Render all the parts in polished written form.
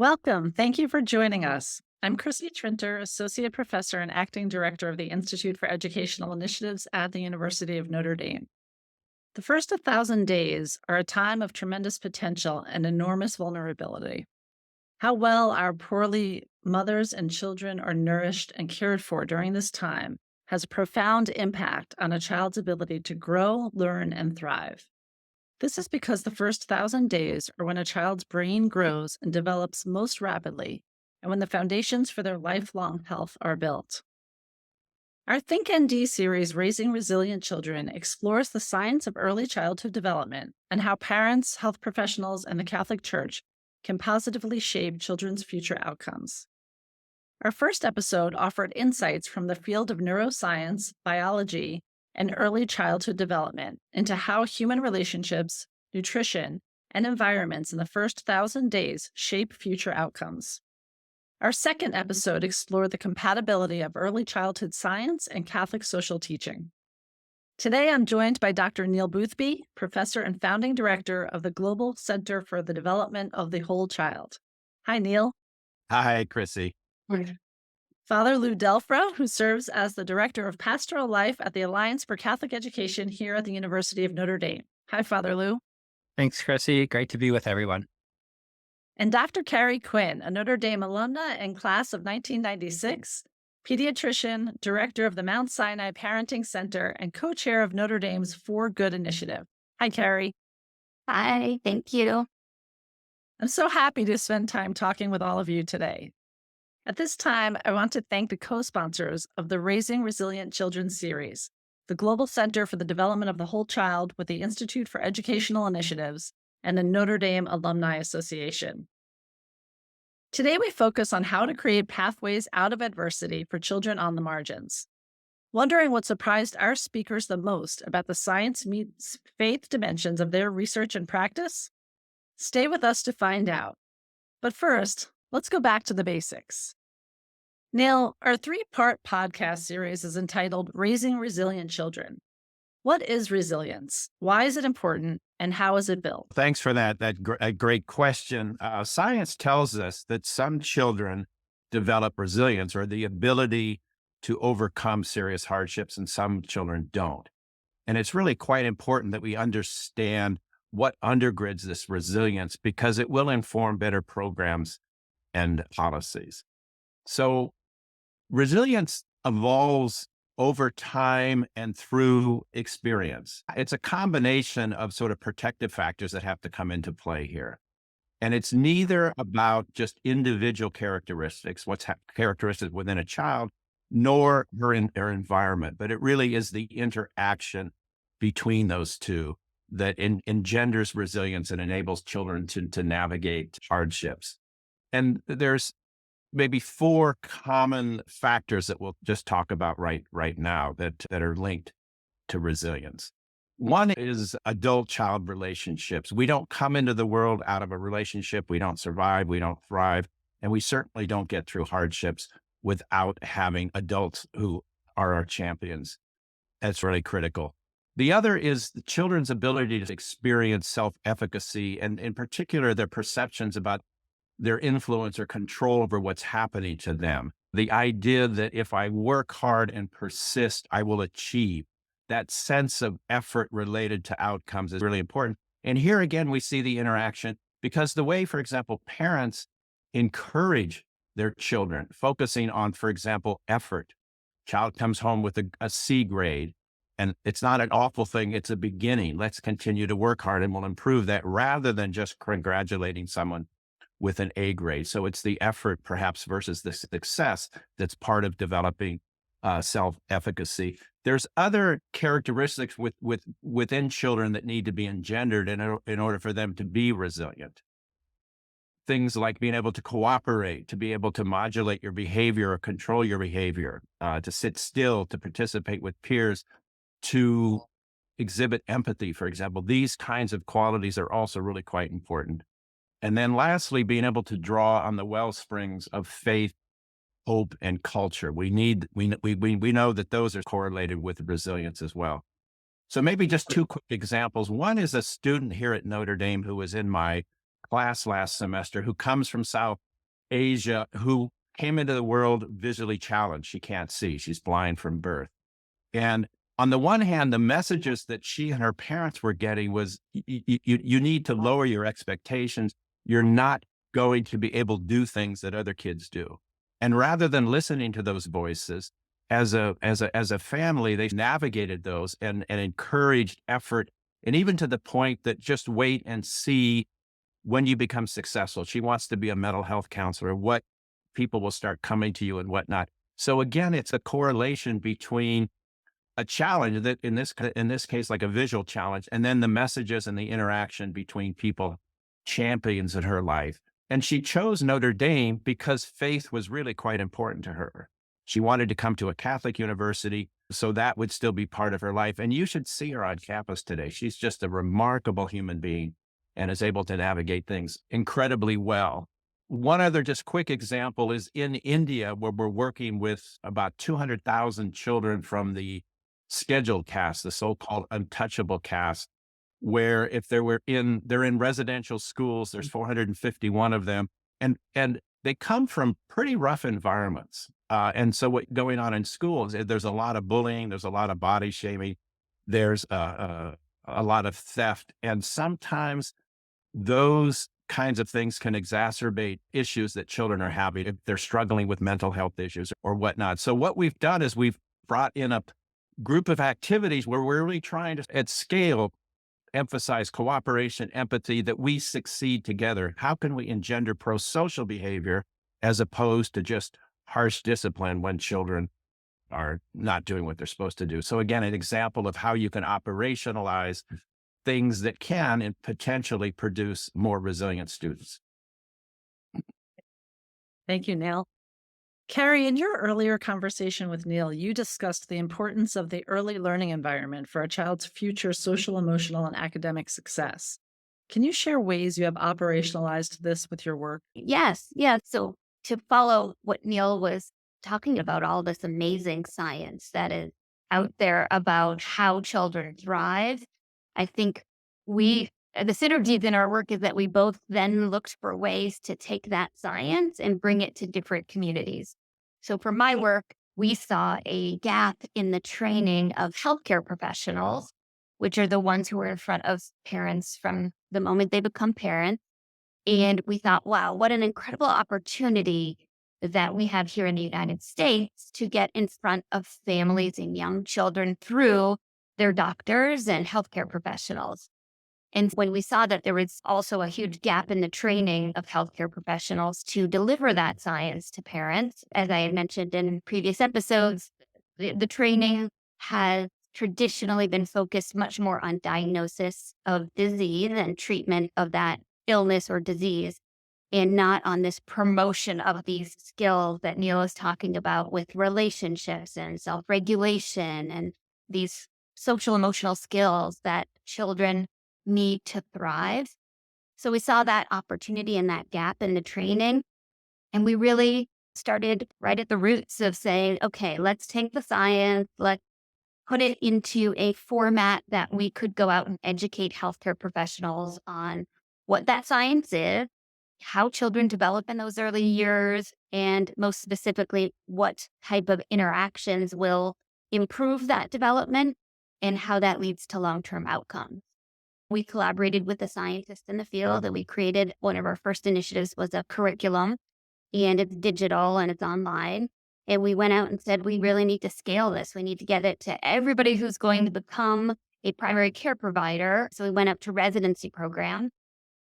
Welcome. Thank you for joining us. I'm Chrissy Trinter, Associate Professor and Acting Director of the Institute for Educational Initiatives at the University of Notre Dame. The first 1,000 days are a time of tremendous potential and enormous vulnerability. How well our poorly mothers and children are nourished and cared for during this time has a profound impact on a child's ability to grow, learn, and thrive. This is because the first 1,000 days are when a child's brain grows and develops most rapidly, and when the foundations for their lifelong health are built. Our Think Ed.D series, Raising Resilient Children, explores the science of early childhood development and how parents, health professionals, and the Catholic Church can positively shape children's future outcomes. Our first episode offered insights from the field of neuroscience, biology, and early childhood development into how human relationships, nutrition, and environments in the first 1,000 days shape future outcomes. Our second episode explored the compatibility of early childhood science and Catholic social teaching. Today, I'm joined by Dr. Neil Boothby, professor and founding director of the Global Center for the Development of the Whole Child. Hi, Neil. Hi, Chrissy. Father Lou DelFra, who serves as the Director of Pastoral Life at the Alliance for Catholic Education here at the University of Notre Dame. Hi, Father Lou. Thanks, Chrissy. Great to be with everyone. And Dr. Carrie Quinn, a Notre Dame alumna and class of 1996, pediatrician, director of the Mount Sinai Parenting Center, and co-chair of Notre Dame's For Good initiative. Hi, Carrie. Hi, thank you. I'm so happy to spend time talking with all of you today. At this time, I want to thank the co-sponsors of the Raising Resilient Children series, the Global Center for the Development of the Whole Child with the Institute for Educational Initiatives, and the Notre Dame Alumni Association. Today, we focus on how to create pathways out of adversity for children on the margins. Wondering what surprised our speakers the most about the science meets faith dimensions of their research and practice? Stay with us to find out. But first, let's go back to the basics. Neil, our 3-part podcast series is entitled Raising Resilient Children. What is resilience? Why is it important? And how is it built? Thanks for that great question. Science tells us that some children develop resilience or the ability to overcome serious hardships, and some children don't. And it's really quite important that we understand what undergirds this resilience, because it will inform better programs and policies. So resilience evolves over time and through experience. It's a combination of sort of protective factors that have to come into play here. And it's neither about just individual characteristics, what's characteristics within a child, nor her environment, but it really is the interaction between those two that engenders resilience and enables children to navigate hardships. And there's maybe 4 common factors that we'll just talk about right now that are linked to resilience. One is adult-child relationships. We don't come into the world out of a relationship. We don't survive. We don't thrive. And we certainly don't get through hardships without having adults who are our champions. That's really critical. The other is the children's ability to experience self-efficacy, and in particular, their perceptions about their influence or control over what's happening to them. The idea that if I work hard and persist, I will achieve. That sense of effort related to outcomes is really important. And here again, we see the interaction, because the way, for example, parents encourage their children, focusing on, for example, effort. Child comes home with a C grade, and it's not an awful thing. It's a beginning. Let's continue to work hard and we'll improve that, rather than just congratulating someone with an A grade. So it's the effort perhaps versus the success that's part of developing self-efficacy. There's other characteristics within children that need to be engendered in order for them to be resilient. Things like being able to cooperate, to be able to modulate your behavior or control your behavior, to sit still, to participate with peers, to exhibit empathy, for example. These kinds of qualities are also really quite important. And then lastly, being able to draw on the well springs of faith, hope, and culture. We know that those are correlated with resilience as well. So maybe just 2 quick examples. One is a student here at Notre Dame who was in my class last semester, who comes from South Asia who came into the world visually challenged. She can't see. She's blind from birth. And on the one hand, the messages that she and her parents were getting was you need to lower your expectations. You're not going to be able to do things that other kids do. And rather than listening to those voices, as a family, they navigated those and encouraged effort, and even to the point that just wait and see when you become successful. She wants to be a mental health counselor. What people will start coming to you and whatnot. So again, it's a correlation between a challenge that in this case, like a visual challenge, and then the messages and the interaction between people, champions in her life. And she chose Notre Dame because faith was really quite important to her. She wanted to come to a Catholic university, so that would still be part of her life. And you should see her on campus today. She's just a remarkable human being and is able to navigate things incredibly well. One other just quick example is in India, where we're working with about 200,000 children from the scheduled caste, the so-called untouchable caste, where if they're in residential schools, there's 451 of them, and they come from pretty rough environments. And so what's going on in schools, there's a lot of bullying, there's a lot of body shaming, there's a lot of theft, and sometimes those kinds of things can exacerbate issues that children are having if they're struggling with mental health issues or whatnot. So what we've done is we've brought in a group of activities where we're really trying to, at scale, emphasize cooperation, empathy, that we succeed together. How can we engender pro-social behavior as opposed to just harsh discipline when children are not doing what they're supposed to do? So again, an example of how you can operationalize things that can and potentially produce more resilient students. Thank you, Neil. Carrie, in your earlier conversation with Neil, you discussed the importance of the early learning environment for a child's future social, emotional, and academic success. Can you share ways you have operationalized this with your work? Yes, yes. So to follow what Neil was talking about, all this amazing science that is out there about how children thrive, I think the synergies in our work is that we both then looked for ways to take that science and bring it to different communities. So for my work, we saw a gap in the training of healthcare professionals, which are the ones who are in front of parents from the moment they become parents. And we thought, wow, what an incredible opportunity that we have here in the United States to get in front of families and young children through their doctors and healthcare professionals. And when we saw that there was also a huge gap in the training of healthcare professionals to deliver that science to parents, as I had mentioned in previous episodes, the training has traditionally been focused much more on diagnosis of disease and treatment of that illness or disease, and not on this promotion of these skills that Neil is talking about with relationships and self-regulation and these social emotional skills that children need to thrive. So we saw that opportunity and that gap in the training. And we really started right at the roots of saying, okay, let's take the science, let's put it into a format that we could go out and educate healthcare professionals on what that science is, how children develop in those early years, and most specifically, what type of interactions will improve that development and how that leads to long-term outcomes. We collaborated with a scientist in the field, and we created one of our first initiatives was a curriculum, and it's digital and it's online. And we went out and said, we really need to scale this. We need to get it to everybody who's going to become a primary care provider. So we went up to residency program.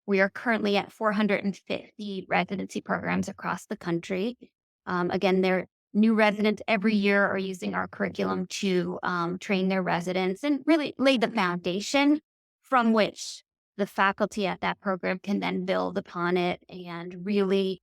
We are currently at 450 residency programs across the country. Again, they're new residents every year are using our curriculum to train their residents and really lay the foundation from which the faculty at that program can then build upon it and really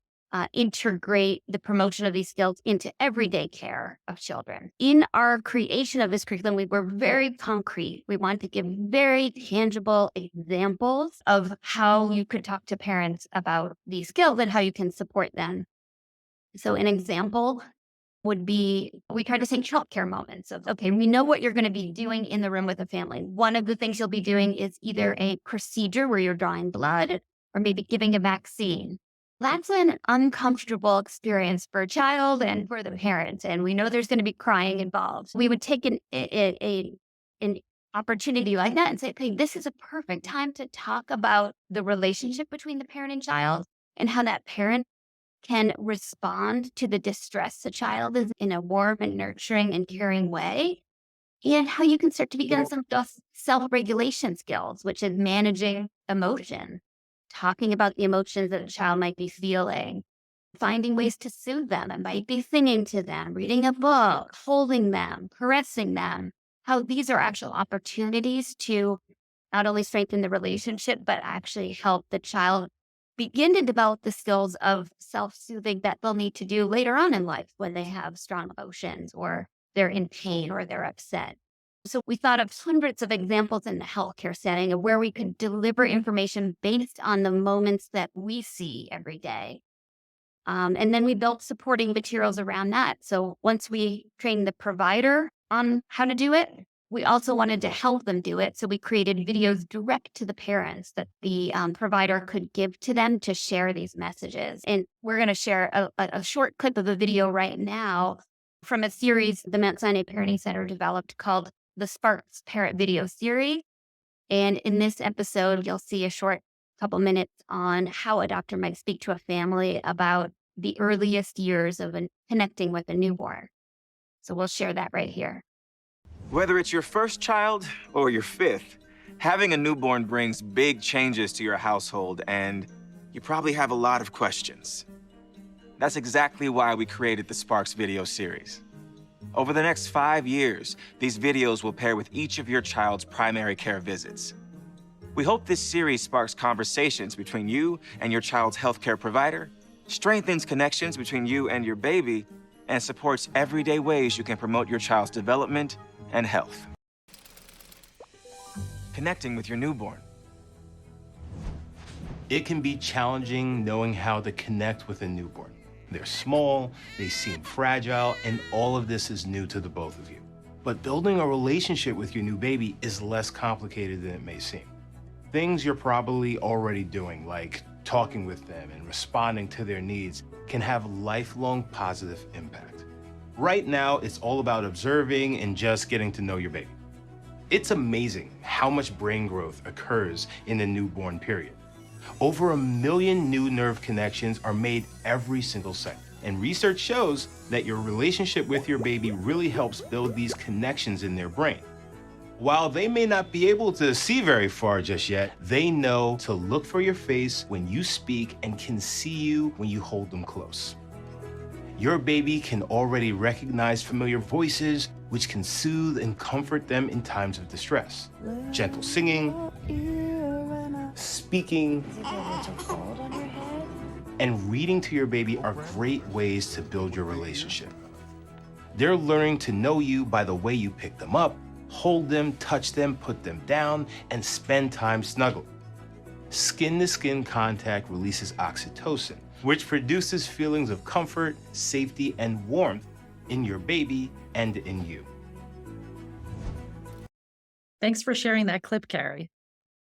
integrate the promotion of these skills into everyday care of children. In our creation of this curriculum, we were very concrete. We wanted to give very tangible examples of how you could talk to parents about these skills and how you can support them. So an example would be, we try to take childcare moments of, okay, we know what you're going to be doing in the room with a family. One of the things you'll be doing is either a procedure where you're drawing blood or maybe giving a vaccine. That's an uncomfortable experience for a child and for the parents. And we know there's going to be crying involved. We would take an opportunity like that and say, okay, this is a perfect time to talk about the relationship between the parent and child and how that parent can respond to the distress the child is in a warm and nurturing and caring way. And how you can start to begin some self-regulation skills, which is managing emotion, talking about the emotions that a child might be feeling, finding ways to soothe them. It might be singing to them, reading a book, holding them, caressing them, how these are actual opportunities to not only strengthen the relationship, but actually help the child begin to develop the skills of self-soothing that they'll need to do later on in life when they have strong emotions or they're in pain or they're upset. So we thought of hundreds of examples in the healthcare setting of where we could deliver information based on the moments that we see every day. And then we built supporting materials around that. So once we trained the provider on how to do it, we also wanted to help them do it. So we created videos direct to the parents that the provider could give to them to share these messages. And we're going to share a short clip of a video right now from a series the Mount Sinai Parenting Center developed called the Sparks Parent Video Series. And in this episode, you'll see a short couple minutes on how a doctor might speak to a family about the earliest years of connecting with a newborn. So we'll share that right here. Whether it's your first child or your fifth, having a newborn brings big changes to your household, and you probably have a lot of questions. That's exactly why we created the Sparks video series. Over the next 5 years, these videos will pair with each of your child's primary care visits. We hope this series sparks conversations between you and your child's healthcare provider, strengthens connections between you and your baby, and supports everyday ways you can promote your child's development and health. Connecting with your newborn. It can be challenging knowing how to connect with a newborn. They're small, they seem fragile, and all of this is new to the both of you. But building a relationship with your new baby is less complicated than it may seem. Things you're probably already doing, like talking with them and responding to their needs, can have lifelong positive impact. Right now, it's all about observing and just getting to know your baby. It's amazing how much brain growth occurs in the newborn period. Over 1 million new nerve connections are made every single second. And research shows that your relationship with your baby really helps build these connections in their brain. While they may not be able to see very far just yet, they know to look for your face when you speak and can see you when you hold them close. Your baby can already recognize familiar voices, which can soothe and comfort them in times of distress. Gentle singing, speaking, and reading to your baby are great ways to build your relationship. They're learning to know you by the way you pick them up, hold them, touch them, put them down, and spend time snuggling. Skin-to-skin contact releases oxytocin, which produces feelings of comfort, safety, and warmth in your baby and in you. Thanks for sharing that clip, Carrie.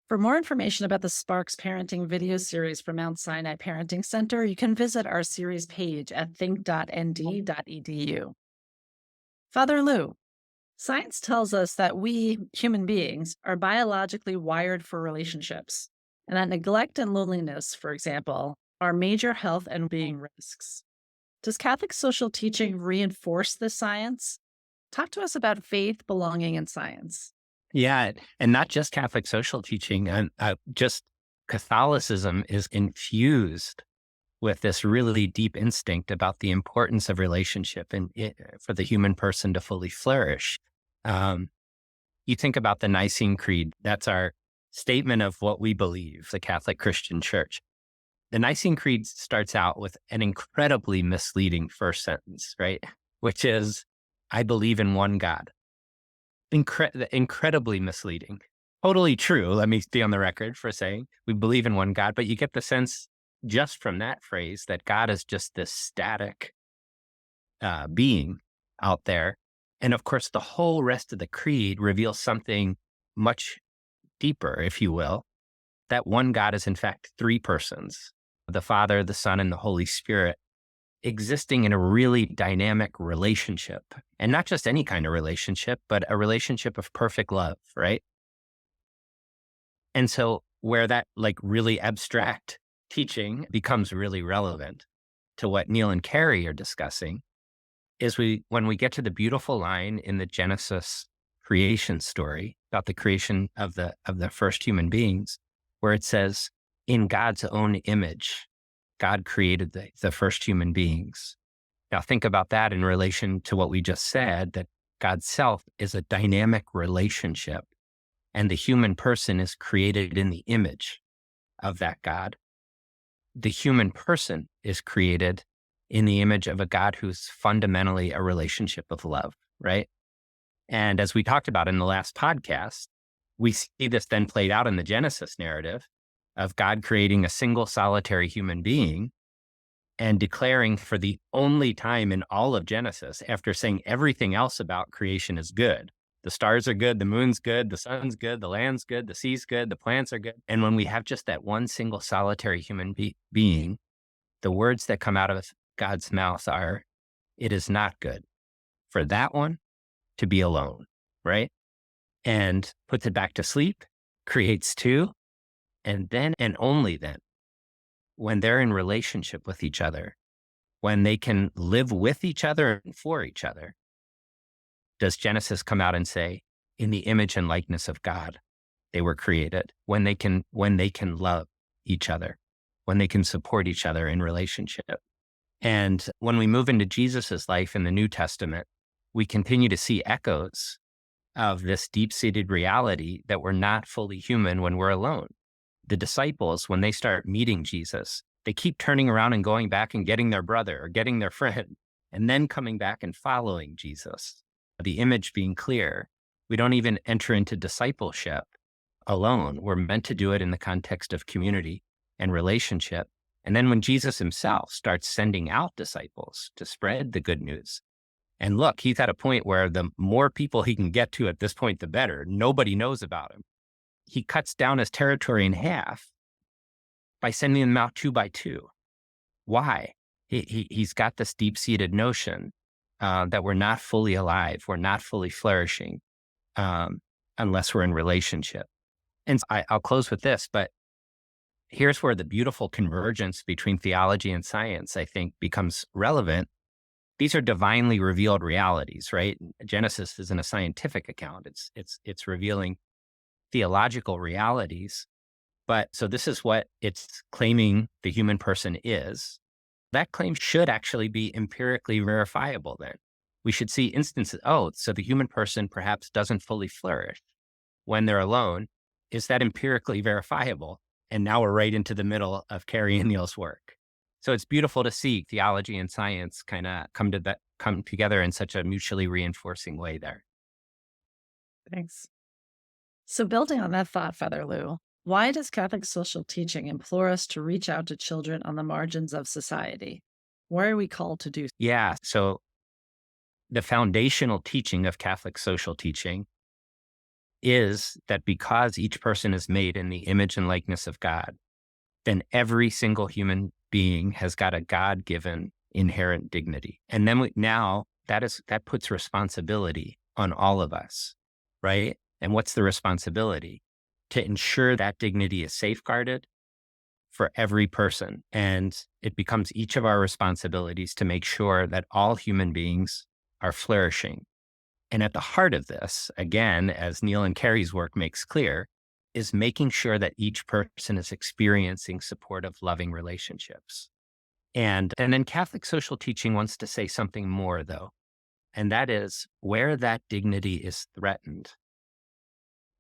For more information about the Sparks Parenting video series from Mount Sinai Parenting Center, you can visit our series page at think.nd.edu. Father Lou, science tells us that we, human beings, are biologically wired for relationships, and that neglect and loneliness, for example, are major health and being risks. Does Catholic social teaching reinforce this science? Talk to us about faith, belonging, and science. Yeah, and not just Catholic social teaching, and just Catholicism is infused with this really deep instinct about the importance of relationship and for the human person to fully flourish. You think about the Nicene Creed, that's our statement of what we believe, the Catholic Christian Church. The Nicene Creed starts out with an incredibly misleading first sentence, right? Which is, I believe in one God. Incredibly misleading. Totally true. Let me be on the record for saying we believe in one God, but you get the sense just from that phrase that God is just this static being out there. And of course, the whole rest of the creed reveals something much deeper, if you will, that one God is in fact three persons, the Father, the Son, and the Holy Spirit existing in a really dynamic relationship. And not just any kind of relationship, but a relationship of perfect love, right? And so where that like really abstract teaching becomes really relevant to what Neil and Carrie are discussing is when we get to the beautiful line in the Genesis creation story about the creation of the first human beings, where it says, in God's own image, God created the first human beings. Now think about that in relation to what we just said, that God's self is a dynamic relationship, and the human person is created in the image of that God. The human person is created in the image of a God who's fundamentally a relationship of love, right? And as we talked about in the last podcast, we see this then played out in the Genesis narrative of God creating a single solitary human being and declaring for the only time in all of Genesis, after saying everything else about creation is good. The stars are good, the moon's good, the sun's good, the land's good, the sea's good, the plants are good. And when we have just that one single solitary human being, the words that come out of God's mouth are, it is not good for that one to be alone, right? And puts it back to sleep, creates two, and then and only then, when they're in relationship with each other, when they can live with each other and for each other, does Genesis come out and say, in the image and likeness of God, they were created, when they can love each other, when they can support each other in relationship. And when we move into Jesus's life in the New Testament, we continue to see echoes of this deep-seated reality that we're not fully human when we're alone. The disciples, when they start meeting Jesus, they keep turning around and going back and getting their brother or getting their friend, and then coming back and following Jesus. The image being clear, we don't even enter into discipleship alone. We're meant to do it in the context of community and relationship. And then when Jesus himself starts sending out disciples to spread the good news, and look, he's at a point where the more people he can get to at this point, the better. Nobody knows about him. He cuts down his territory in half by sending them out 2 by 2. Why? He's got this deep-seated notion that we're not fully alive, we're not fully flourishing unless we're in relationship. And I'll close with this, but here's where the beautiful convergence between theology and science, I think, becomes relevant. These are divinely revealed realities, right? Genesis isn't a scientific account. It's revealing theological realities. But so this is what it's claiming the human person is. That claim should actually be empirically verifiable then. We should see instances, so the human person perhaps doesn't fully flourish when they're alone. Is that empirically verifiable? And now we're right into the middle of Carrie and Neil's work. So it's beautiful to see theology and science kind of come together in such a mutually reinforcing way there. Thanks. So building on that thought, Father Lou, why does Catholic social teaching implore us to reach out to children on the margins of society? Why are we called to do so? Yeah, so the foundational teaching of Catholic social teaching is that because each person is made in the image and likeness of God, then every single human being has got a God-given inherent dignity. And then that puts responsibility on all of us, right? And what's the responsibility? To ensure that dignity is safeguarded for every person. And it becomes each of our responsibilities to make sure that all human beings are flourishing. And at the heart of this, again, as Neil and Carrie's work makes clear, is making sure that each person is experiencing supportive, loving relationships. And then Catholic social teaching wants to say something more, though, and that is where that dignity is threatened,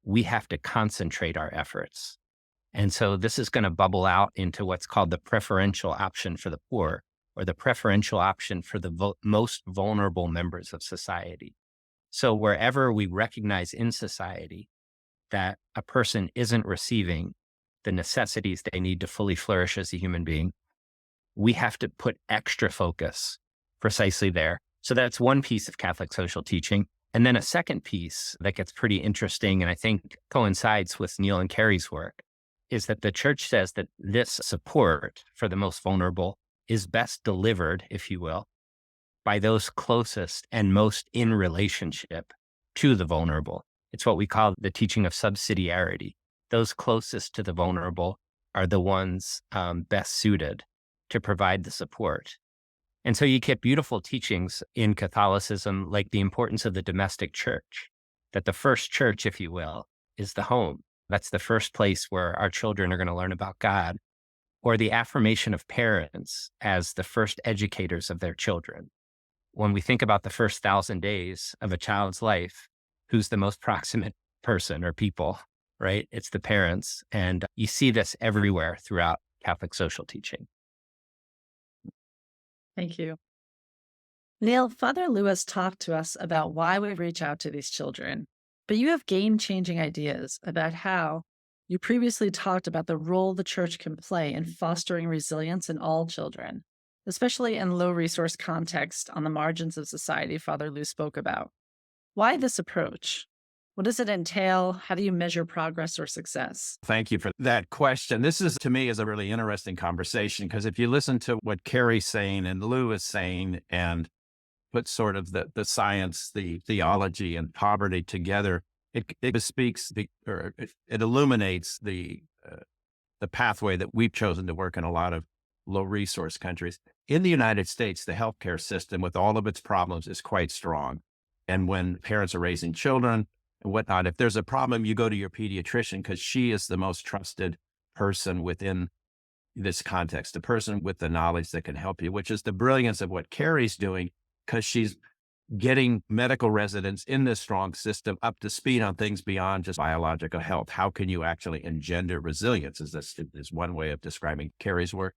we have to concentrate our efforts. And so this is going to bubble out into what's called the preferential option for the poor, or the preferential option for the most vulnerable members of society. So wherever we recognize in society that a person isn't receiving the necessities they need to fully flourish as a human being, we have to put extra focus precisely there. So that's one piece of Catholic social teaching. And then a second piece that gets pretty interesting, and I think coincides with Neil and Carrie's work, is that the church says that this support for the most vulnerable is best delivered, if you will, by those closest and most in relationship to the vulnerable. It's what we call the teaching of subsidiarity. Those closest to the vulnerable are the ones best suited to provide the support. And so you get beautiful teachings in Catholicism, like the importance of the domestic church, that the first church, if you will, is the home. That's the first place where our children are going to learn about God, or the affirmation of parents as the first educators of their children. When we think about the first 1,000 days of a child's life, who's the most proximate person or people, right? It's the parents. And you see this everywhere throughout Catholic social teaching. Thank you. Neil, Father Lewis talked to us about why we reach out to these children, but you have game-changing ideas about how you previously talked about the role the church can play in fostering resilience in all children, especially in low-resource context on the margins of society Father Lou spoke about. Why this approach? What does it entail? How do you measure progress or success? Thank you for that question. This is, to me, is a really interesting conversation, because if you listen to what Carrie's saying and Lou is saying and put sort of the science, the theology and poverty together, it bespeaks it illuminates the pathway that we've chosen to work in a lot of low resource countries. In the United States, the healthcare system, with all of its problems, is quite strong. And when parents are raising children and whatnot, if there's a problem, you go to your pediatrician because she is the most trusted person within this context, the person with the knowledge that can help you, which is the brilliance of what Carrie's doing, because she's getting medical residents in this strong system up to speed on things beyond just biological health. How can you actually engender resilience is one way of describing Carrie's work.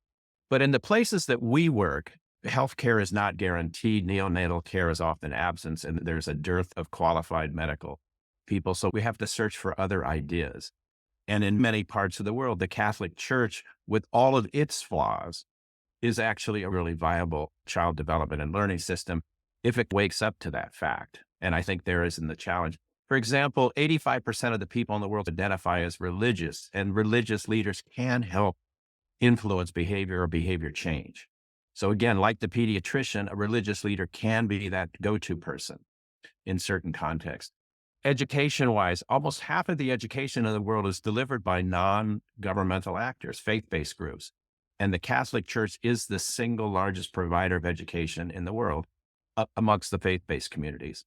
But in the places that we work, healthcare is not guaranteed. Neonatal care is often absent, and there's a dearth of qualified medical people. So we have to search for other ideas. And in many parts of the world, the Catholic Church, with all of its flaws, is actually a really viable child development and learning system if it wakes up to that fact. And I think there is in the challenge. For example, 85% of the people in the world identify as religious, and religious leaders can help influence behavior or behavior change. So again, like the pediatrician, a religious leader can be that go-to person in certain contexts. Education-wise, almost half of the education in the world is delivered by non-governmental actors, faith-based groups. And the Catholic Church is the single largest provider of education in the world amongst the faith-based communities.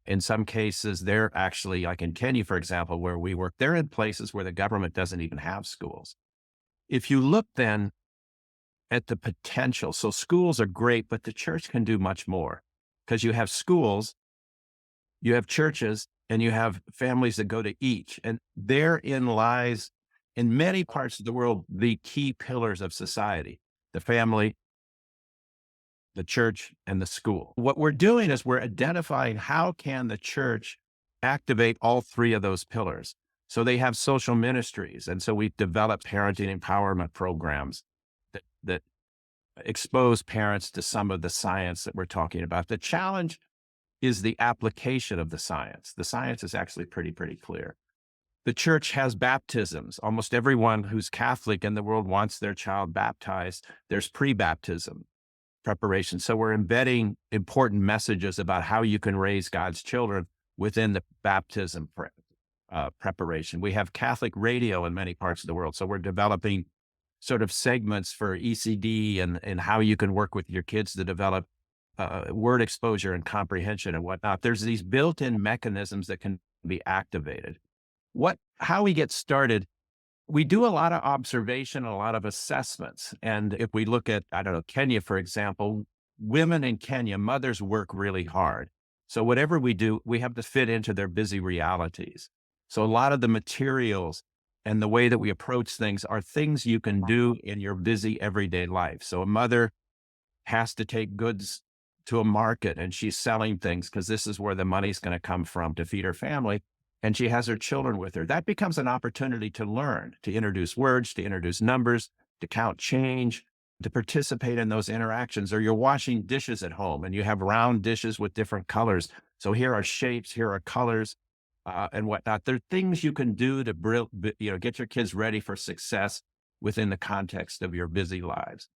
In some cases, they're actually, like in Kenya, for example, where we work, they're in places where the government doesn't even have schools. If you look then at the potential, so schools are great, but the church can do much more, because you have schools, you have churches, and you have families that go to each. And therein lies, in many parts of the world, the key pillars of society: the family, the church, and the school. What we're doing is we're identifying how can the church activate all three of those pillars. So they have social ministries. And so we've developed parenting empowerment programs that expose parents to some of the science that we're talking about. The challenge is the application of the science. The science is actually pretty clear. The church has baptisms. Almost everyone who's Catholic in the world wants their child baptized. There's pre-baptism preparation. So we're embedding important messages about how you can raise God's children within the baptism preparation. We have Catholic radio in many parts of the world. So we're developing sort of segments for ECD and how you can work with your kids to develop word exposure and comprehension and whatnot. There's these built-in mechanisms that can be activated. How we get started, we do a lot of observation, a lot of assessments. And if we look at, Kenya, for example, women in Kenya, mothers work really hard. So whatever we do, we have to fit into their busy realities. So a lot of the materials and the way that we approach things are things you can do in your busy everyday life. So a mother has to take goods to a market and she's selling things because this is where the money's going to come from to feed her family. And she has her children with her. That becomes an opportunity to learn, to introduce words, to introduce numbers, to count change, to participate in those interactions. Or you're washing dishes at home and you have round dishes with different colors. So here are shapes, here are colors. and whatnot. There are things you can do to get your kids ready for success within the context of your busy lives.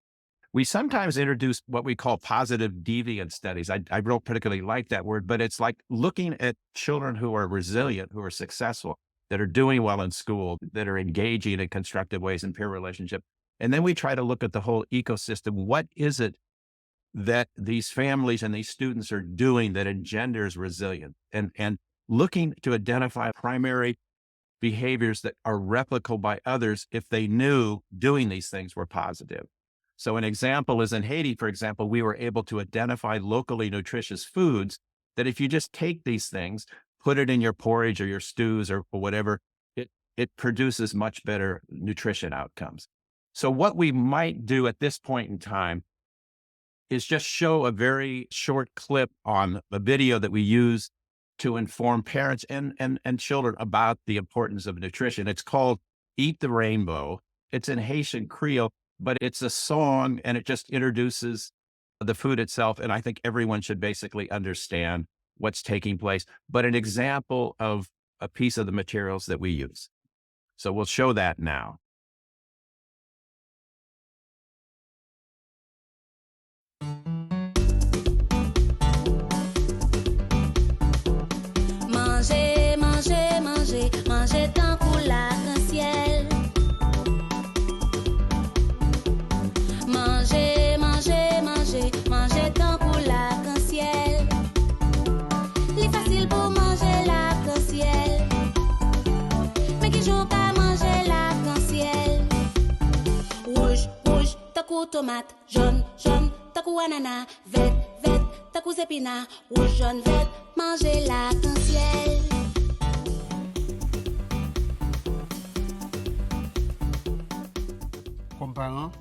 We sometimes introduce what we call positive deviant studies. I don't particularly like that word, but it's like looking at children who are resilient, who are successful, that are doing well in school, that are engaging in constructive ways in peer relationship. And then we try to look at the whole ecosystem. What is it that these families and these students are doing that engenders resilience? And looking to identify primary behaviors that are replicable by others if they knew doing these things were positive. So an example is in Haiti, for example, we were able to identify locally nutritious foods that if you just take these things, put it in your porridge or your stews or whatever, it produces much better nutrition outcomes. So what we might do at this point in time is just show a very short clip on a video that we use to inform parents and children about the importance of nutrition. It's called Eat the Rainbow. It's in Haitian Creole, but it's a song and it just introduces the food itself. And I think everyone should basically understand what's taking place, but an example of a piece of the materials that we use. So we'll show that now. Manger, manger, manger, manger tant pour l'arc-en-ciel. Manger, manger, manger, manger tant pour l'arc-en-ciel. Il est facile pour manger l'arc-en-ciel. Mais qui joue pas manger l'arc-en-ciel? Rouge, rouge, tant coup tomate. Jaune, jaune, tant coup ananas. Vert, vert, tant coup épinards. Rouge, jaune, vert, manger l'arc-en-ciel. Comme parent,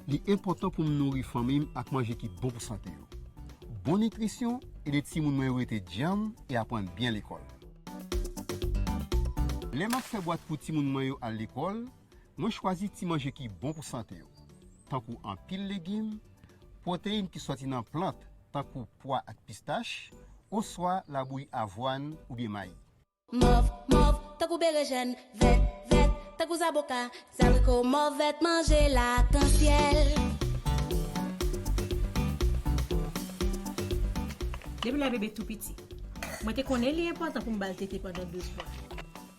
il est important pour me nourrir famille avec manger qui bon pour santé. Bonne nutrition et les petits moun été jam et apprendre bien l'école. Les m'a fait boîte pour petit moun à l'école, moi choisis petit manger qui bon pour santé. Tant que en pile légumes, protéines qui sortent dans plante, tant que pois et pistache, ou soit la bouillie avoine ou bien maïs. Mauve, mauve, tant que bérégène, vert, vert, tant que zaboka, zabricot, mauvais, manger l'arc-en-ciel. Depuis la bébé tout petit, moi te connais l'important pour me bal tété pendant 2 fois.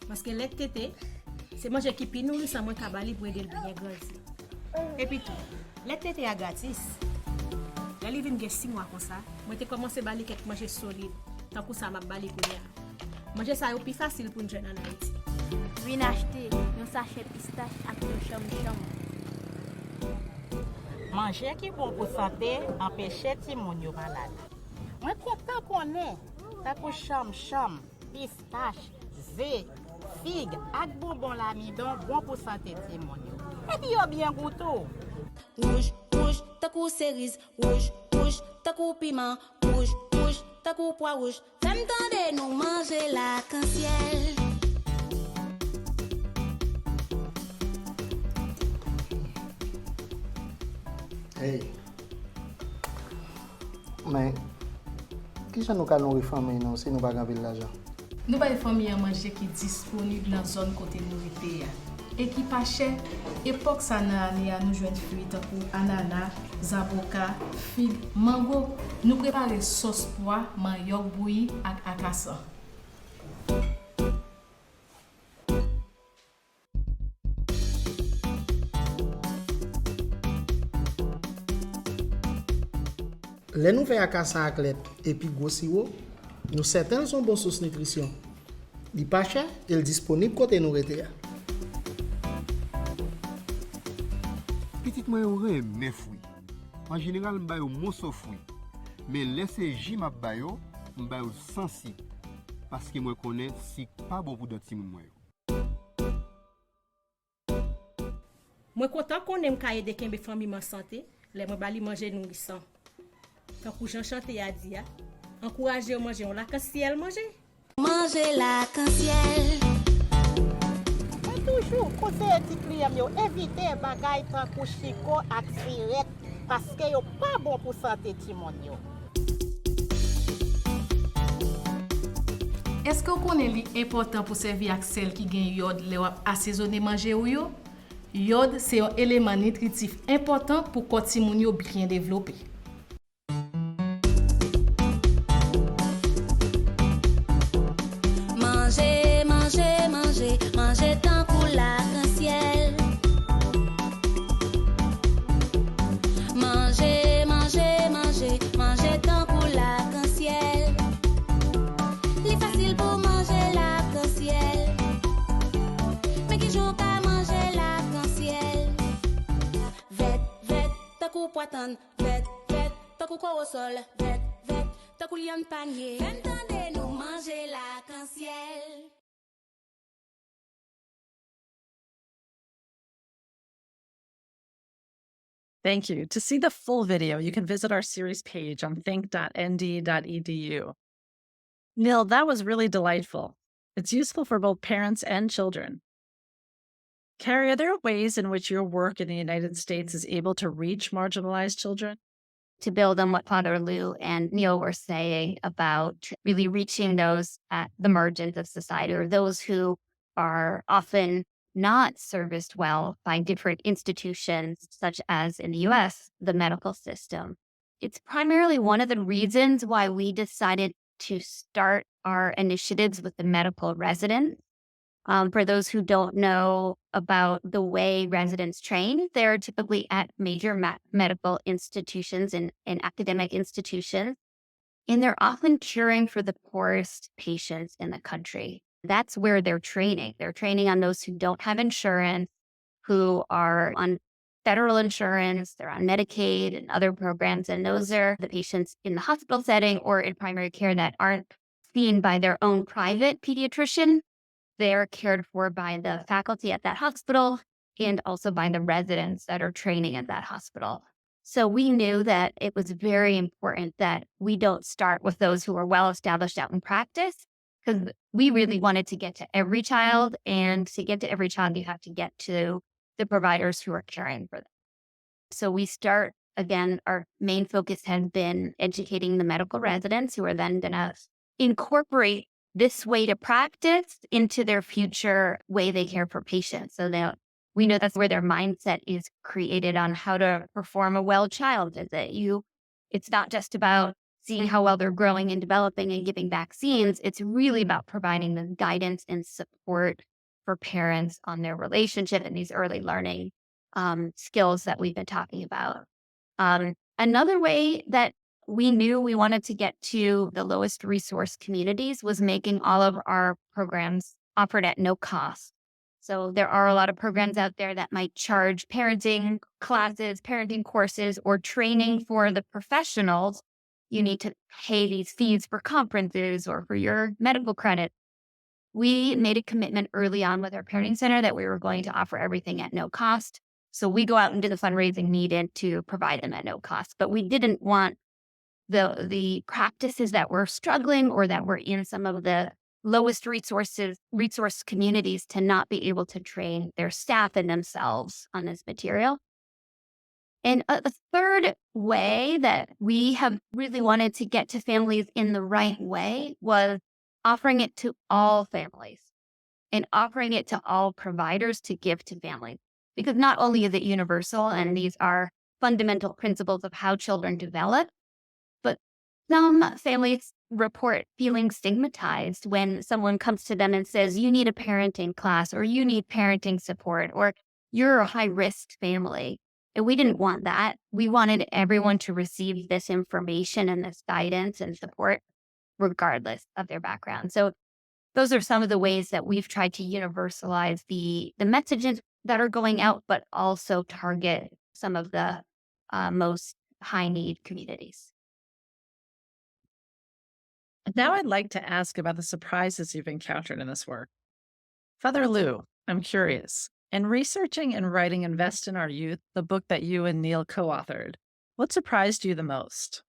Parce que lait tété, c'est manger qui pi nourrit ça moi kabali pour aider le bien grandir. Et puis tout, lait tété est gratis. La li vinn gen 6 mois comme ça, moi te commencé bali quelque manger solide, tant que ça m'a bali pour ya. Manger ça est plus facile pour une jeune en Haïti. Vin acheter un sachet pistache avec un cham-cham. Manger qui bon pour santé empêche ti moun yo malade. Moi content qu'on est, ta pour cham-cham, pistache, zé, figue, ak bonbon l'amidon bon pour santé ti moun yo. Et puis yo bien goûto. Rouge, rouge, tant que cerise, rouge, rouge, tant que piment, rouge, rouge, tant que pois rouge. Ça me tente nous manger l'arc-en-ciel. Hey, mais qui ça nous a nourri famille non si nous pas gagner l'argent? Nous pas une famille à manger qui disponible dans zone côté nourriture et qui pas cher. Époque ça na nous joindre fruits comme ananas, zaboka, figue, mango. Nous préparer sauce pois, manioc bouilli avec akassa. Les nous fait akassa avec lait et puis gros sirop, nous certains sont bonnes sources nutrition. Il pas cher et il disponible côté nourriture. Petit moi aurait mes fruits. En général, m'ba yo mosso fruits. Mais laissez j m'a ba yo, m'ba yo sans sucre parce que moi connais si pas bon pour d'autres petits moun yo. Moi content qu'on aime cailler de kembe famille en santé, les moi bali manger nourrissant. Quand pour Jean chanter a dit, encourager à manger, on l'arc-en-ciel manger. Manger l'arc-en-ciel. Toujours conseiller ti client yo éviter bagay tan kou chiko ak siret parce que yo pas bon pour santé ti moun yo. Est-ce que vous connaissez l'important pour servir avec celle qui gagne yod le wap assaisonner manger ou yo? Yod c'est un élément nutritif important pour que ti moun yo bien développé. Manger, manger, manger, manger tant pour l'arc-en-ciel. Manger, manger, manger, manger tant pour l'arc-en-ciel. Il est facile pour manger l'arc-en-ciel. Mais qui joue qu'à manger l'arc-en-ciel? Vet, vet, tant qu'on poitonne. Vet, vet, tant qu'on quoi au sol. Vet, vet, tant qu'on lion panier. Entendez-nous manger l'arc-en-ciel. Thank you. To see the full video, you can visit our series page on think.nd.edu. Neil, that was really delightful. It's useful for both parents and children. Carrie, are there ways in which your work in the United States is able to reach marginalized children? To build on what Father Lou and Neil were saying about really reaching those at the margins of society, or those who are often not serviced well by different institutions, such as in the US, the medical system. It's primarily one of the reasons why we decided to start our initiatives with the medical residents. For those who don't know about the way residents train, they're typically at major medical institutions and academic institutions, and they're often caring for the poorest patients in the country. That's where they're training. They're training on those who don't have insurance, who are on federal insurance, they're on Medicaid and other programs, and those are the patients in the hospital setting or in primary care that aren't seen by their own private pediatrician. They're cared for by the faculty at that hospital and also by the residents that are training at that hospital. So we knew that it was very important that we don't start with those who are well established out in practice, because we really wanted to get to every child. And to get to every child, you have to get to the providers who are caring for them. So we start, again, our main focus has been educating the medical residents who are then going to incorporate this way to practice into their future way they care for patients. So that we know that's where their mindset is created on how to perform a well child visit. It's not just about seeing how well they're growing and developing and giving vaccines. It's really about providing the guidance and support for parents on their relationship and these early learning skills that we've been talking about. Another way that we knew we wanted to get to the lowest resource communities was making all of our programs offered at no cost. So there are a lot of programs out there that might charge parenting classes, parenting courses, or training for the professionals. You need to pay these fees for conferences or for your medical credit. We made a commitment early on with our parenting center that we were going to offer everything at no cost. So we go out and do the fundraising needed to provide them at no cost. But we didn't want the practices that were struggling or that were in some of the lowest resource communities to not be able to train their staff and themselves on this material. And a third way that we have really wanted to get to families in the right way was offering it to all families and offering it to all providers to give to families. Because not only is it universal, and these are fundamental principles of how children develop, but some families report feeling stigmatized when someone comes to them and says, you need a parenting class, or you need parenting support, or you're a high-risk family. And we didn't want that. We wanted everyone to receive this information and this guidance and support, regardless of their background. So those are some of the ways that we've tried to universalize the messages that are going out, but also target some of the most high-need communities. Now I'd like to ask about the surprises you've encountered in this work. Father Lou, I'm curious. In researching and writing Invest in Our Youth, the book that you and Neil co-authored, what surprised you the most?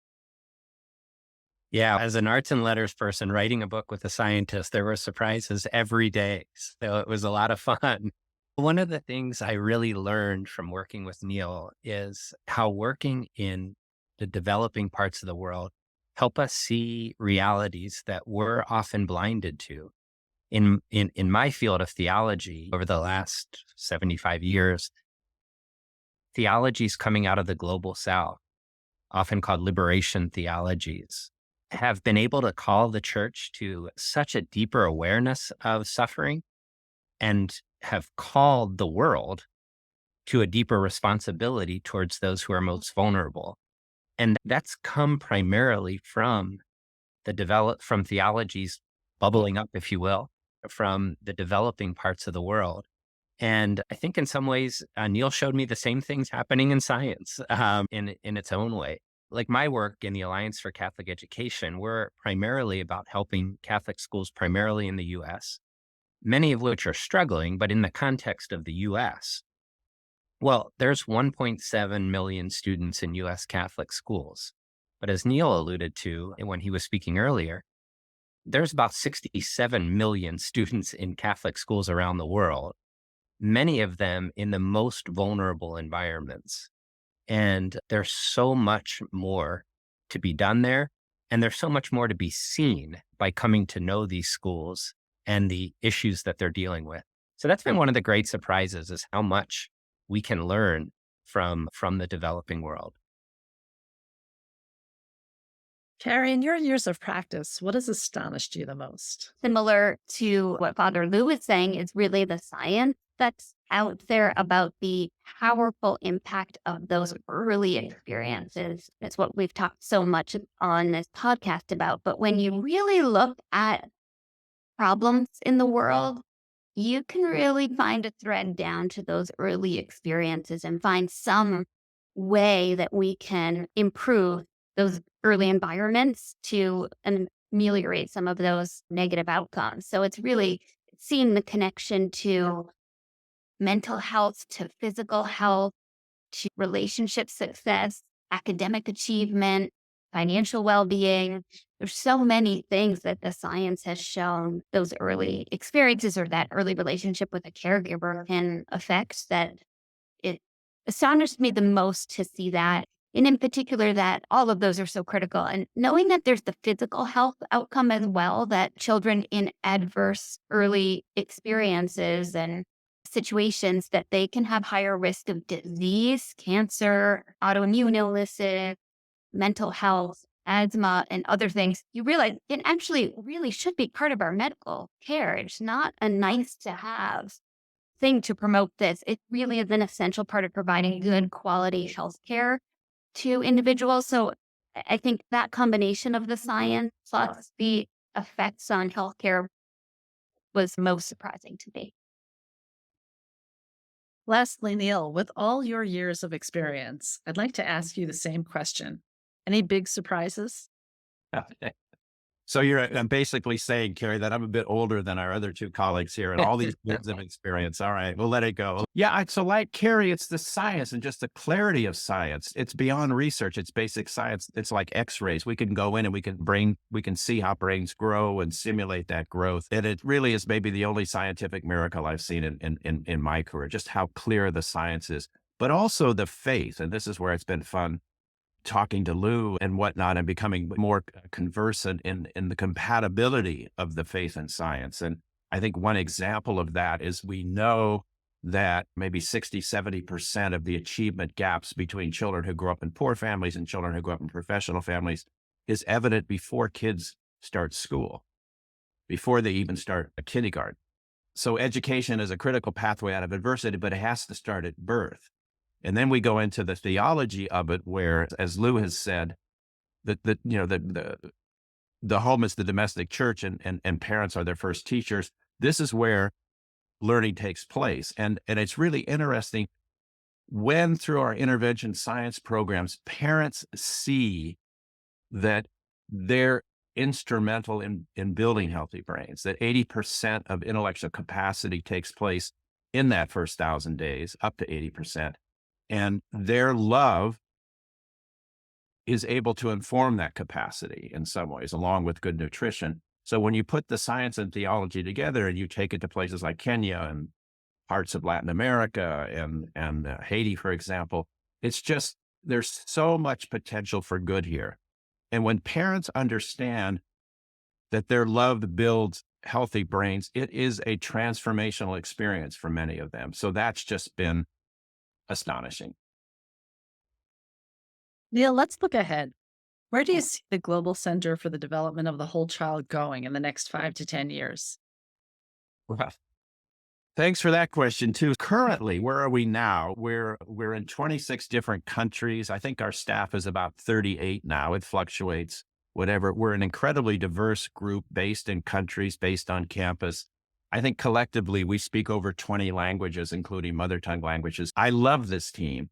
Yeah, as an arts and letters person writing a book with a scientist, there were surprises every day. So it was a lot of fun. One of the things I really learned from working with Neil is how working in the developing parts of the world help us see realities that we're often blinded to. In my field of theology, over the last 75 years, theologies coming out of the global South, often called liberation theologies, have been able to call the church to such a deeper awareness of suffering and have called the world to a deeper responsibility towards those who are most vulnerable. And that's come primarily from from theologies bubbling up, if you will, from the developing parts of the world. And I think in some ways, Neil showed me the same things happening in science in its own way. Like my work in the Alliance for Catholic Education, we're primarily about helping Catholic schools primarily in the U.S., many of which are struggling, but in the context of the U.S., well, there's 1.7 million students in U.S. Catholic schools. But as Neil alluded to when he was speaking earlier, there's about 67 million students in Catholic schools around the world, many of them in the most vulnerable environments. And there's so much more to be done there. And there's so much more to be seen by coming to know these schools and the issues that they're dealing with. So that's been one of the great surprises, is how much we can learn from the developing world. Carrie, in your years of practice, what has astonished you the most? Similar to what Father Lou was saying, is really the science that's out there about the powerful impact of those early experiences. It's what we've talked so much on this podcast about. But when you really look at problems in the world, you can really find a thread down to those early experiences and find some way that we can improve those early environments to ameliorate some of those negative outcomes. So it's really seeing the connection to mental health, to physical health, to relationship success, academic achievement, financial well-being. There's so many things that the science has shown those early experiences or that early relationship with a caregiver can affect, that it astonished me the most to see that. And in particular, that all of those are so critical. And knowing that there's the physical health outcome as well, that children in adverse early experiences and situations, that they can have higher risk of disease, cancer, autoimmune illnesses, mental health, asthma, and other things. You realize it actually really should be part of our medical care. It's not a nice to have thing to promote this. It really is an essential part of providing good quality health care to individuals. So I think that combination of the science plus the effects on healthcare was most surprising to me. Lastly, Neil, with all your years of experience, I'd like to ask you the same question. Any big surprises? So I'm basically saying, Carrie, that I'm a bit older than our other two colleagues here and all these years of experience. All right, we'll let it go. Yeah, so like Carrie, it's the science and just the clarity of science. It's beyond research. It's basic science. It's like X-rays. We can go in and we can see how brains grow and simulate that growth. And it really is maybe the only scientific miracle I've seen in my career, just how clear the science is, but also the faith. And this is where it's been fun talking to Lou and whatnot and becoming more conversant in the compatibility of the faith and science. And I think one example of that is we know that maybe 60, 70% of the achievement gaps between children who grow up in poor families and children who grow up in professional families is evident before kids start school, before they even start a kindergarten. So education is a critical pathway out of adversity, but it has to start at birth. And then we go into the theology of it, where, as Lou has said, that the home is the domestic church, and parents are their first teachers. This is where learning takes place, and it's really interesting when, through our intervention science programs, parents see that they're instrumental in building healthy brains. That 80% of intellectual capacity takes place in that first 1,000 days, up to 80%. And their love is able to inform that capacity in some ways, along with good nutrition. So when you put the science and theology together and you take it to places like Kenya and parts of Latin America and Haiti, for example, it's just, there's so much potential for good here. And when parents understand that their love builds healthy brains, it is a transformational experience for many of them. So that's just been astonishing. Neil, let's look ahead. Where do you see the Global Center for the Development of the Whole Child going in the next 5 to 10 years? Well, thanks for that question too. Currently, where are we now? We're in 26 different countries. I think our staff is about 38 now. It fluctuates, whatever. We're an incredibly diverse group based in countries, based on campus. I think collectively we speak over 20 languages, including mother tongue languages. I love this team,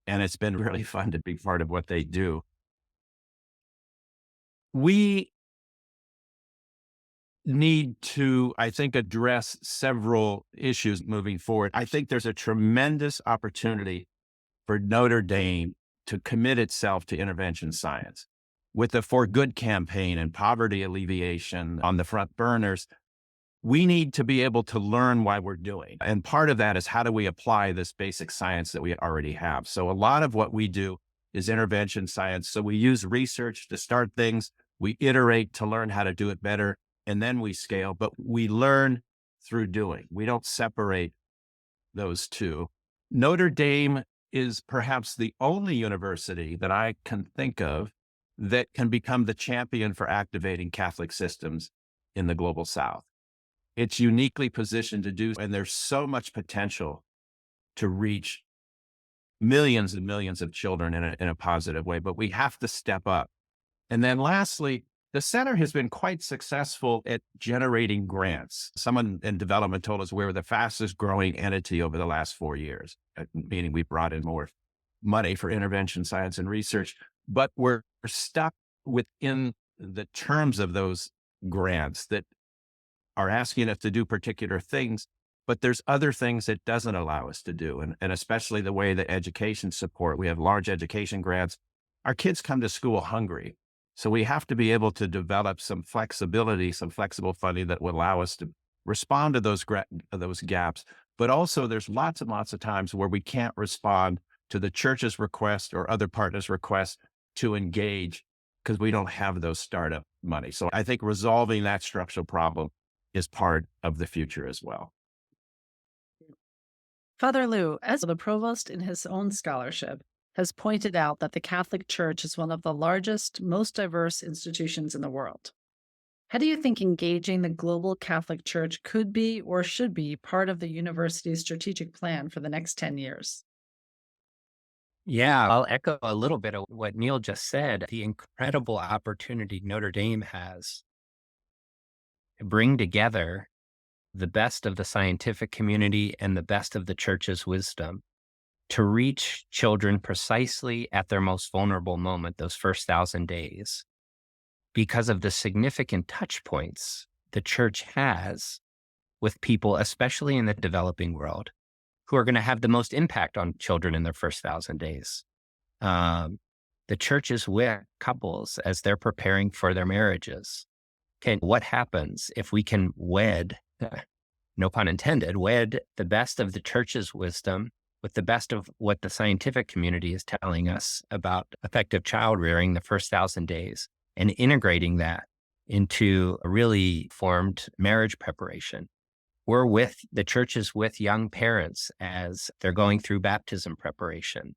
and it's been really fun to be part of what they do. We need to, I think, address several issues moving forward. I think there's a tremendous opportunity for Notre Dame to commit itself to intervention science. With the For Good campaign and poverty alleviation on the front burners, we need to be able to learn why we're doing. And part of that is how do we apply this basic science that we already have? So a lot of what we do is intervention science. So we use research to start things. We iterate to learn how to do it better, and then we scale, but we learn through doing. We don't separate those two. Notre Dame is perhaps the only university that I can think of that can become the champion for activating Catholic systems in the global South. It's uniquely positioned to do, and there's so much potential to reach millions and millions of children in a positive way, but we have to step up. And then lastly, the center has been quite successful at generating grants. Someone in development told us we're the fastest growing entity over the last 4 years, meaning we brought in more money for intervention science and research, but we're stuck within the terms of those grants that are asking us to do particular things, but there's other things it doesn't allow us to do. And especially the way that education support, we have large education grants. Our kids come to school hungry. So we have to be able to develop some flexibility, some flexible funding that will allow us to respond to those gaps. But also there's lots and lots of times where we can't respond to the church's request or other partners' request to engage because we don't have those startup money. So I think resolving that structural problem is part of the future as well. Father Lou, as the provost in his own scholarship, has pointed out that the Catholic Church is one of the largest, most diverse institutions in the world. How do you think engaging the global Catholic Church could be or should be part of the university's strategic plan for the next 10 years? Yeah, I'll echo a little bit of what Neil just said. The incredible opportunity Notre Dame has to bring together the best of the scientific community and the best of the church's wisdom to reach children precisely at their most vulnerable moment, those first 1,000 days, because of the significant touch points the church has with people, especially in the developing world, who are going to have the most impact on children in their first 1,000 days. The church is with couples as they're preparing for their marriages. Okay, what happens if we can wed, no pun intended, wed the best of the church's wisdom with the best of what the scientific community is telling us about effective child rearing the first 1,000 days and integrating that into a really formed marriage preparation? We're with the churches with young parents as they're going through baptism preparation.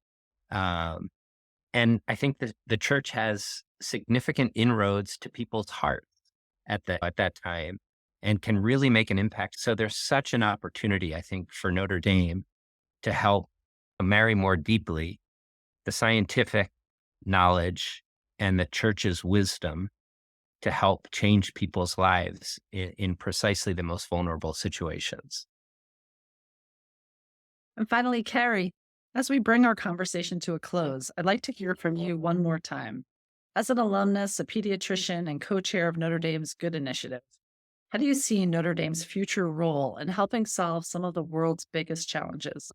And I think that the church has significant inroads to people's hearts at that time and can really make an impact. So there's such an opportunity, I think, for Notre Dame to help marry more deeply the scientific knowledge and the church's wisdom to help change people's lives in precisely the most vulnerable situations. And finally, Carrie, as we bring our conversation to a close, I'd like to hear from you one more time. As an alumnus, a pediatrician, and co-chair of Notre Dame's Good Initiative, how do you see Notre Dame's future role in helping solve some of the world's biggest challenges?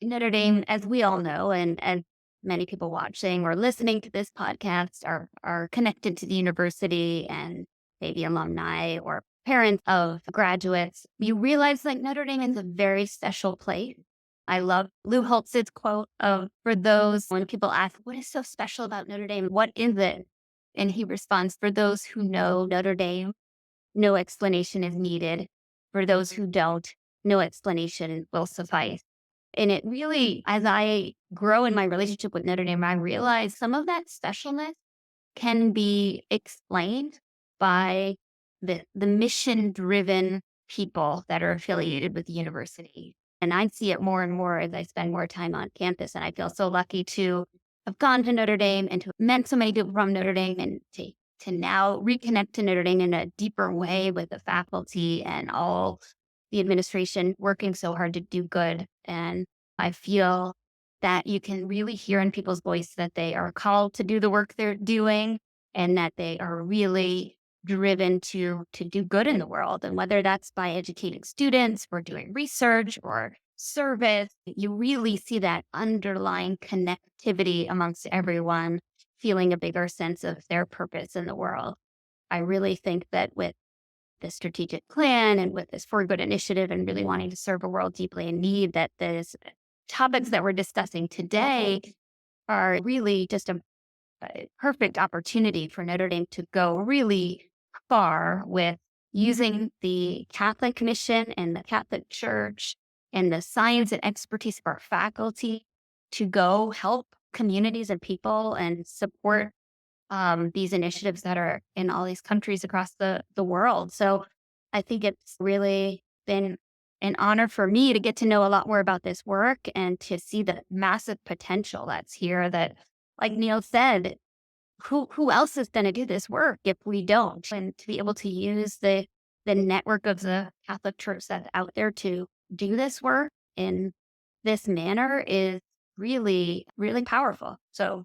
Notre Dame, as we all know, and as many people watching or listening to this podcast are connected to the university and maybe alumni or parents of graduates, you realize like Notre Dame is a very special place. I love Lou Holtz's quote of, for those when people ask, what is so special about Notre Dame? What is it? And he responds, for those who know Notre Dame, no explanation is needed. For those who don't, no explanation will suffice. And it really, as I grow in my relationship with Notre Dame, I realize some of that specialness can be explained by the mission-driven people that are affiliated with the university. And I see it more and more as I spend more time on campus. And I feel so lucky to have gone to Notre Dame and to have met so many people from Notre Dame and to now reconnect to Notre Dame in a deeper way with the faculty and all the administration working so hard to do good. And I feel that you can really hear in people's voice that they are called to do the work they're doing and that they are really driven to do good in the world. And whether that's by educating students or doing research or service, you really see that underlying connectivity amongst everyone, feeling a bigger sense of their purpose in the world. I really think that with the strategic plan and with this For Good initiative and really wanting to serve a world deeply in need, that these topics that we're discussing today are really just a perfect opportunity for Notre Dame to go really far with using the Catholic mission and the Catholic Church and the science and expertise of our faculty to go help communities and people and support these initiatives that are in all these countries across the world. So I think it's really been an honor for me to get to know a lot more about this work and to see the massive potential that's here that, like Neil said, who else is going to do this work if we don't? And to be able to use the network of the Catholic Church that's out there to do this work in this manner is really, really powerful. So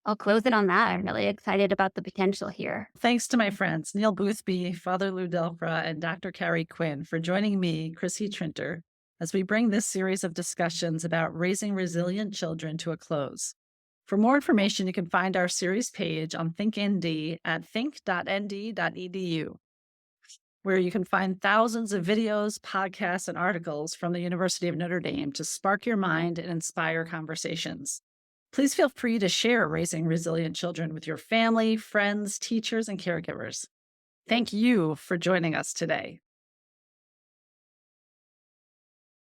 I'll close it on that. I'm really excited about the potential here. Thanks to my friends, Neil Boothby, Father Lou DelFra, and Dr. Carrie Quinn for joining me, Chrissy Trinter, as we bring this series of discussions about raising resilient children to a close. For more information, you can find our series page on ThinkND at think.nd.edu, where you can find thousands of videos, podcasts, and articles from the University of Notre Dame to spark your mind and inspire conversations. Please feel free to share raising resilient children with your family, friends, teachers, and caregivers. Thank you for joining us today.